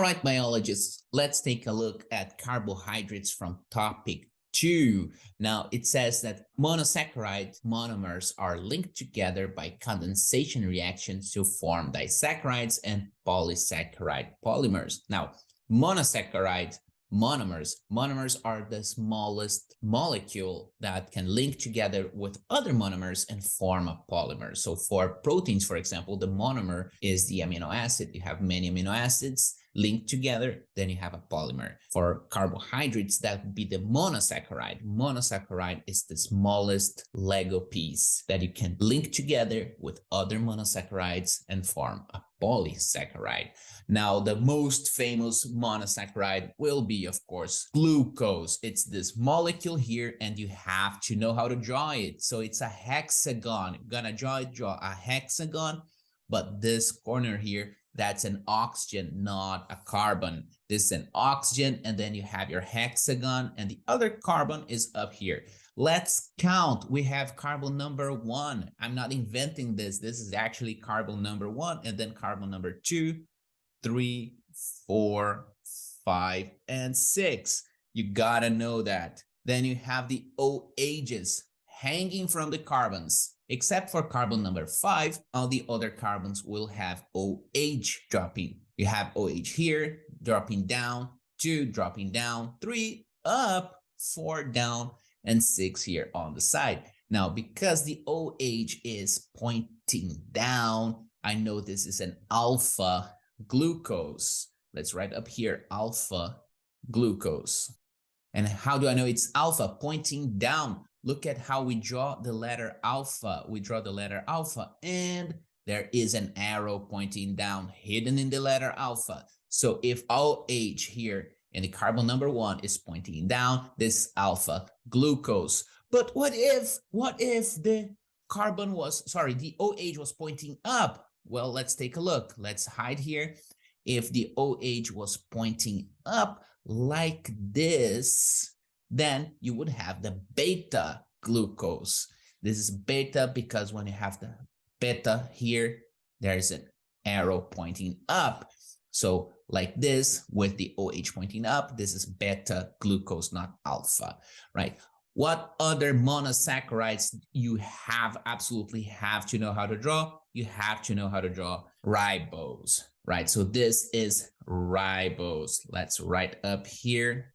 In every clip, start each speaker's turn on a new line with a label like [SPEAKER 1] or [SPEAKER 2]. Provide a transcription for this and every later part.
[SPEAKER 1] right, biologists, let's take a look at carbohydrates from topic 2. Now, it says that monosaccharide monomers are linked together by condensation reactions to form disaccharides and polysaccharide polymers. Now, monosaccharide monomers are the smallest molecule that can link together with other monomers and form a polymer. So for proteins, for example, the monomer is the amino acid. You have many amino acids linked together, then you have a polymer. For carbohydrates, that would be the monosaccharide. Monosaccharide is the smallest Lego piece that you can link together with other monosaccharides and form a polysaccharide. Now, the most famous monosaccharide will be, of course, glucose. It's this molecule here, and you have to know how to draw it. So it's a hexagon. You're gonna draw a hexagon, but this corner here, that's an oxygen, not a carbon. This is an oxygen, and then you have your hexagon, and the other carbon is up here. Let's count. We have carbon number 1. I'm not inventing this. This is actually carbon number 1, and then carbon number 2, 3, 4, 5, and 6. You gotta know that. Then you have the OHs hanging from the carbons. Except for carbon number 5, all the other carbons will have OH dropping. You have OH here, dropping down, 2 dropping down, 3 up, 4 down, and 6 here on the side. Now, because the OH is pointing down, I know this is an alpha glucose. Let's write up here, alpha glucose. And how do I know it's alpha? Pointing down. Look at how we draw the letter alpha. We draw the letter alpha, and there is an arrow pointing down, hidden in the letter alpha. So if OH here in the carbon number 1 is pointing down, this alpha glucose. But what if the the OH was pointing up? Well, let's take a look. Let's hide here. If the OH was pointing up like this, then you would have the beta glucose. This is beta because when you have the beta here, there's an arrow pointing up. So like this with the OH pointing up, this is beta glucose, not alpha, right? What other monosaccharides you absolutely have to know how to draw? You have to know how to draw ribose, right? So this is ribose. Let's write up here.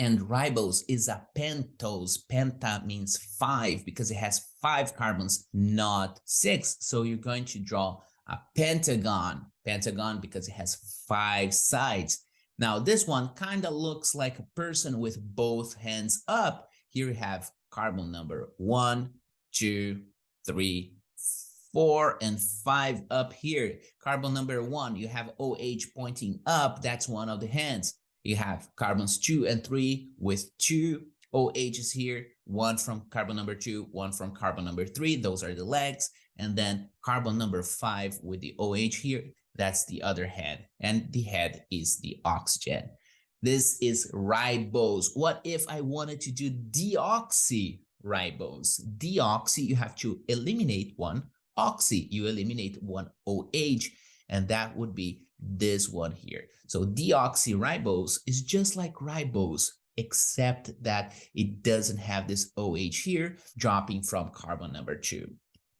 [SPEAKER 1] And ribose is a pentose. Penta means 5 because it has 5 carbons, not 6. So you're going to draw a pentagon. Pentagon because it has 5 sides. Now this one kind of looks like a person with both hands up. Here you have carbon number 1, 2, 3, 4, and 5 up here. Carbon number 1, you have OH pointing up. That's one of the hands. You have carbons 2 and 3 with 2 OHs here, 1 from carbon number 2, 1 from carbon number 3. Those are the legs. And then carbon number 5 with the OH here, that's the other head. And the head is the oxygen. This is ribose. What if I wanted to do deoxyribose? Deoxy, you have to eliminate one oxy. You eliminate one OH, and that would be this one here. So deoxyribose is just like ribose, except that it doesn't have this OH here dropping from carbon number 2.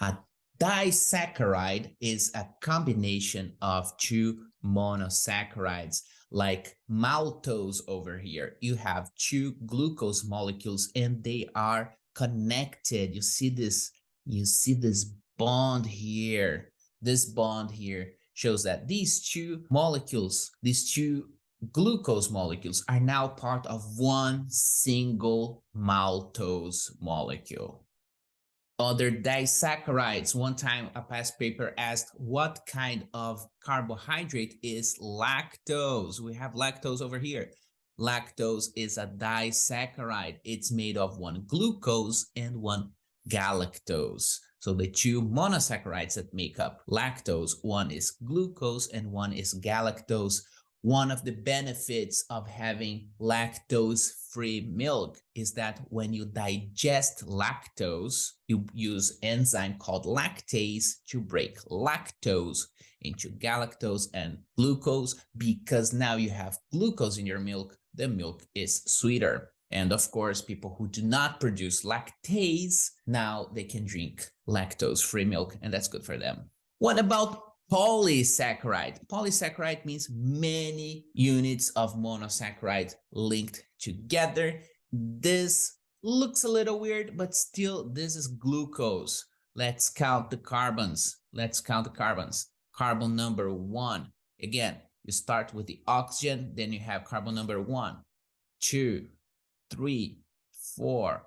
[SPEAKER 1] A disaccharide is a combination of 2 monosaccharides, like maltose over here. You have 2 glucose molecules and they are connected. You see this bond here. This bond here shows that these 2 molecules, these 2 glucose molecules are now part of one single maltose molecule. Other disaccharides. One time a past paper asked what kind of carbohydrate is lactose. We have lactose over here. Lactose is a disaccharide. It's made of 1 glucose and 1 galactose. So the 2 monosaccharides that make up lactose, one is glucose and one is galactose. One of the benefits of having lactose-free milk is that when you digest lactose, you use an enzyme called lactase to break lactose into galactose and glucose. Because now you have glucose in your milk, the milk is sweeter. And of course, people who do not produce lactase, now they can drink lactose-free milk, and that's good for them. What about polysaccharide? Polysaccharide means many units of monosaccharide linked together. This looks a little weird, but still, this is glucose. Let's count the carbons. Carbon number 1. Again, you start with the oxygen, then you have carbon number 1, 2, 3, 4,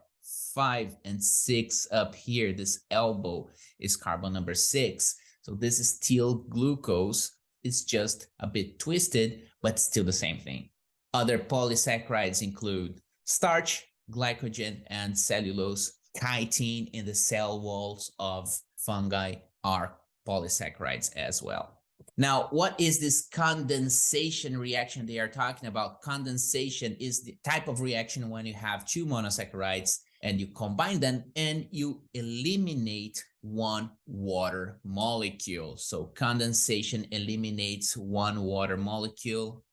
[SPEAKER 1] 5, and 6 up here. This elbow is carbon number 6. So this is still glucose. It's just a bit twisted, but still the same thing. Other polysaccharides include starch, glycogen, and cellulose. Chitin in the cell walls of fungi are polysaccharides as well. Now, what is this condensation reaction they are talking about? Condensation is the type of reaction when you have two monosaccharides and you combine them and you eliminate one water molecule. So condensation eliminates one water molecule.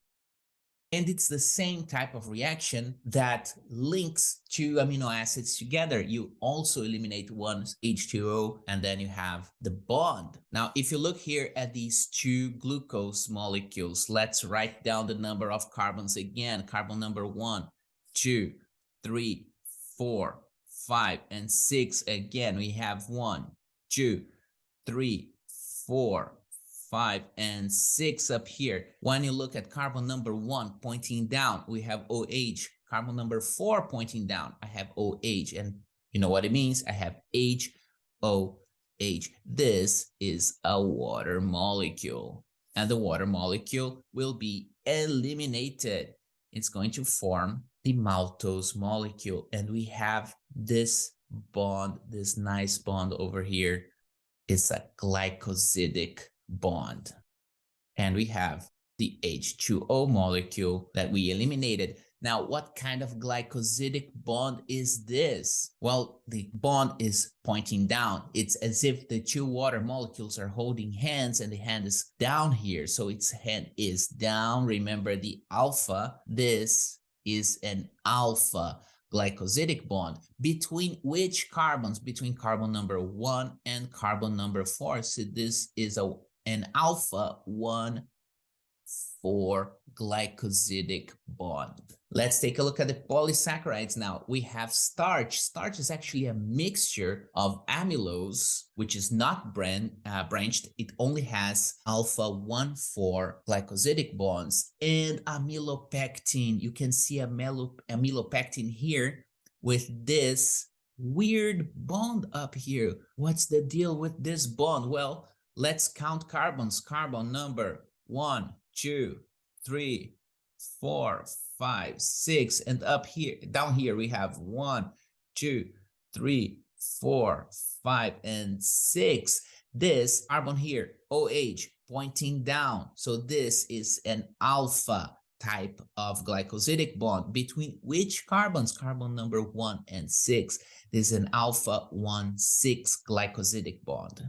[SPEAKER 1] And it's the same type of reaction that links two amino acids together. You also eliminate one H2O and then you have the bond. Now, if you look here at these two glucose molecules, let's write down the number of carbons again. Carbon number 1, 2, 3, 4, 5, and 6. Again, we have 1, 2, 3, 4, 5, and 6 up here. When you look at carbon number 1 pointing down, we have OH. Carbon number 4 pointing down, I have OH. And you know what it means? I have HOH. This is a water molecule. And the water molecule will be eliminated. It's going to form the maltose molecule. And we have this bond, this nice bond over here. It's a glycosidic bond. And we have the H2O molecule that we eliminated. Now, what kind of glycosidic bond is this? Well, the bond is pointing down. It's as if the two water molecules are holding hands and the hand is down here. So its hand is down. Remember the alpha. This is an alpha glycosidic bond. Between which carbons? Between carbon number 1 and carbon number 4. So this is an alpha 1, 4 glycosidic bond. Let's take a look at the polysaccharides now. We have starch. Starch is actually a mixture of amylose, which is not branched. It only has alpha 1, 4 glycosidic bonds, and amylopectin. You can see amylopectin here with this weird bond up here. What's the deal with this bond? Well, let's count carbons. Carbon number 1, 2, 3, 4, 5, 6, and up here, down here, we have 1, 2, 3, 4, 5, and 6. This carbon here, OH, pointing down. So this is an alpha type of glycosidic bond. Between which carbons? Carbon number 1 and 6. This is an alpha 1, 6 glycosidic bond.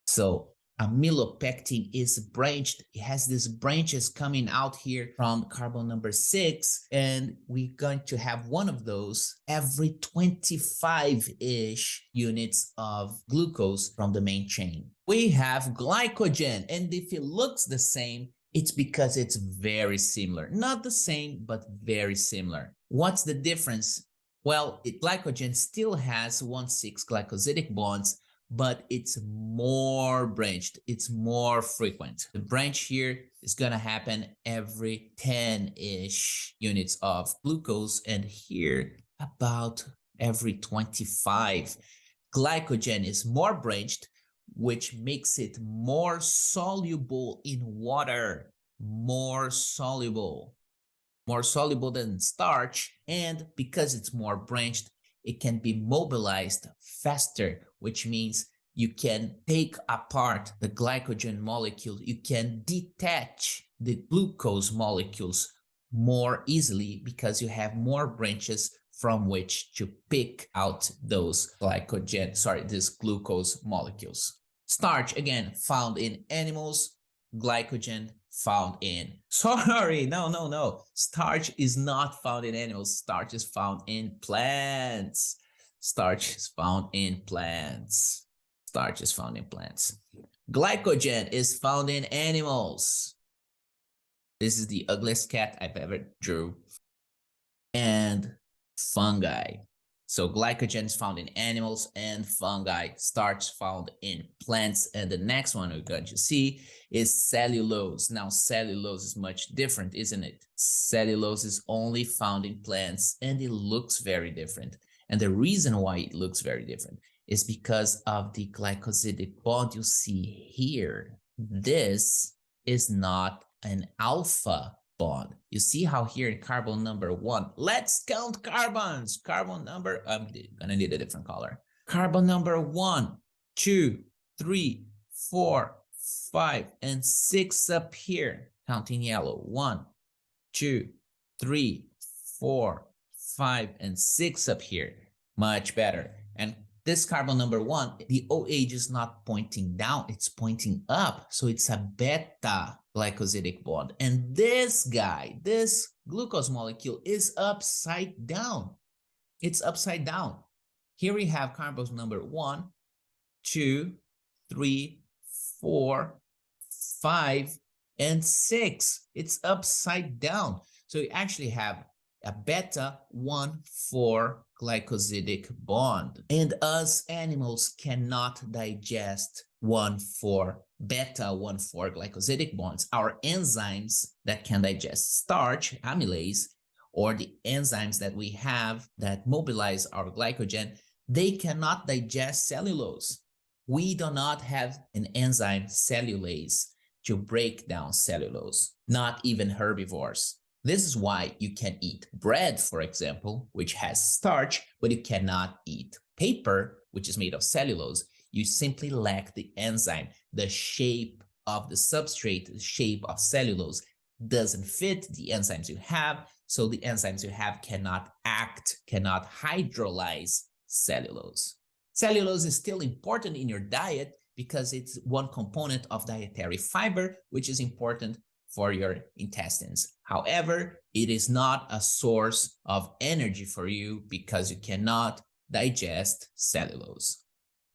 [SPEAKER 1] So amylopectin is branched. It has these branches coming out here from carbon number 6, and we're going to have one of those every 25-ish units of glucose from the main chain. We have glycogen, and if it looks the same, it's because it's very similar. Not the same, but very similar. What's the difference? Well, glycogen still has 1,6 glycosidic bonds, but it's more branched. It's more frequent. The branch here is going to happen every 10-ish units of glucose, and here about every 25. Glycogen is more branched, which makes it more soluble in water. More soluble than starch, and because it's more branched, it can be mobilized faster, which means you can take apart the glycogen molecule. You can detach the glucose molecules more easily because you have more branches from which to pick out those these glucose molecules. Starch, again, found in animals. Glycogen found in, no. Starch is not found in animals. Starch is found in plants. Starch is found in plants. Starch is found in plants. Glycogen is found in animals. This is the ugliest cat I've ever drew. And fungi. So glycogen is found in animals and fungi. Starch found in plants. And the next one we're going to see is cellulose. Now, cellulose is much different, isn't it? Cellulose is only found in plants and it looks very different. And the reason why it looks very different is because of the glycosidic bond you see here. This is not an alpha bond. You see how here in carbon number 1, let's count carbons. Carbon number, I'm gonna need a different color. Carbon number 1, 2, 3, 4, 5, and 6 up here. Counting yellow. 1, 2, 3, 4, 5, and 6 up here. Much better. And this carbon number 1, the OH is not pointing down, it's pointing up. So it's a beta glycosidic bond. And this guy, this glucose molecule is upside down. It's upside down. Here we have carbon number 1, 2, 3, 4, 5, and 6. It's upside down. So you actually have a beta 1,4 glycosidic bond. And us animals cannot digest 1,4 beta 1,4 glycosidic bonds. Our enzymes that can digest starch, amylase, or the enzymes that we have that mobilize our glycogen, they cannot digest cellulose. We do not have an enzyme cellulase to break down cellulose, not even herbivores. This is why you can eat bread, for example, which has starch, but you cannot eat paper, which is made of cellulose. You simply lack the enzyme. The shape of the substrate, the shape of cellulose doesn't fit the enzymes you have. So the enzymes you have cannot act, cannot hydrolyze cellulose. Cellulose is still important in your diet because it's one component of dietary fiber, which is important for your intestines. However, it is not a source of energy for you because you cannot digest cellulose.